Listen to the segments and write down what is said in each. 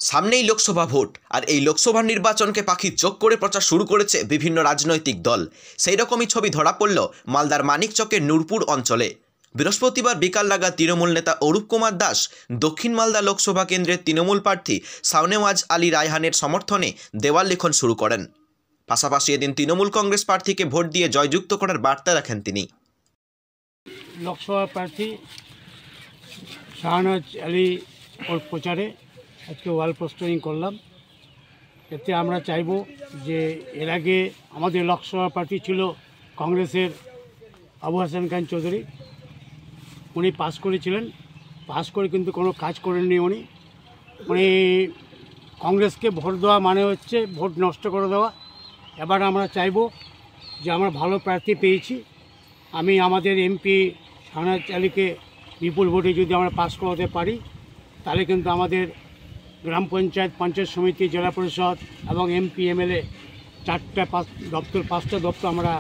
সামনেই লোকসভা ভোট আর এই লোকসভা নির্বাচনকে পাখির চোখ করে প্রচার শুরু করেছে বিভিন্ন রাজনৈতিক দল। সেই রকমই ছবি ধরা পড়ল মালদার মানিকচকের নূরপুর অঞ্চলে। বৃহস্পতিবার বিকাল নাগাদ তৃণমূল নেতা অরূপ কুমার দাস দক্ষিণ মালদা লোকসভা কেন্দ্রের তৃণমূল প্রার্থী শাওনেওয়াজ আলী রায়হানের সমর্থনে দেওয়াল লিখন শুরু করেন। পাশাপাশি এদিন তৃণমূল কংগ্রেস প্রার্থীকে ভোট দিয়ে জয়যুক্ত করার বার্তা রাখেন তিনি। লোকসভা প্রার্থী শাওনেওয়াজ আলী ওর প্রচারে আজকে ওয়াল পোস্টারিং করলাম। এতে আমরা চাইব যে এর আগে আমাদের লোকসভা প্রার্থী ছিল কংগ্রেসের আবু হাসান খান চৌধুরী। উনি পাস করেছিলেন, পাস করে কিন্তু কোনো কাজ করেননি। উনি কংগ্রেসকে ভোট দেওয়া মানে হচ্ছে ভোট নষ্ট করে দেওয়া। এবার আমরা চাইব যে আমরা ভালো প্রার্থী পেয়েছি। আমি আমাদের এমপি শাওনেওয়াজ আলীকে বিপুল ভোটে যদি আমরা পাস করাতে পারি, তাহলে কিন্তু আমাদের গ্রাম পঞ্চায়েত, পঞ্চায়েত সমিতি, জেলা পরিষদ এবং এমপি এমএলএ পাঁচটা দপ্তর আমরা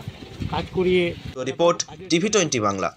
কাজ করিয়ে। রিপোর্ট টিভি20 বাংলা।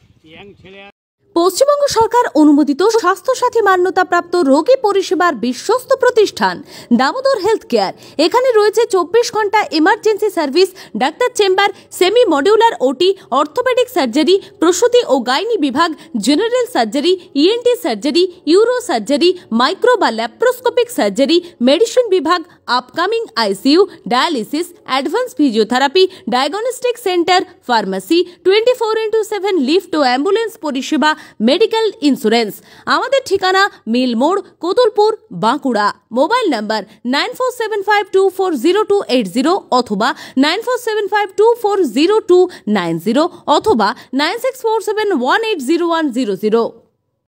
পশ্চিমবঙ্গ সরকার অনুমোদিত স্বাস্থ্যসাথী মান্যতাপ্রাপ্ত রোগী পরিষেবার বিশ্বস্ত প্রতিষ্ঠান দামোদর হেলথ কেয়ার। এখানে রয়েছে 24 ঘন্টা emergency service, doctor chamber, semi modular OT, orthopaedic surgery, প্রসূতি ও গাইনি বিভাগ, general surgery, ENT surgery, uro surgery, micro বা ল্যাপ্রোস্কোপিক সার্জারি, মেডিসিন বিভাগ, upcoming ICU, dialysis, advance physiotherapy, diagnostic centre, pharmacy, 24x7 lift ও ambulance পরিষেবা, medical insurance. আমাদের ঠিকানা মিল মোড়, কোতুলপুর, বাঁকুড়া। মোবাইল নাম্বার 9475240280 অথবা 9475240290 অথবা 9647180100।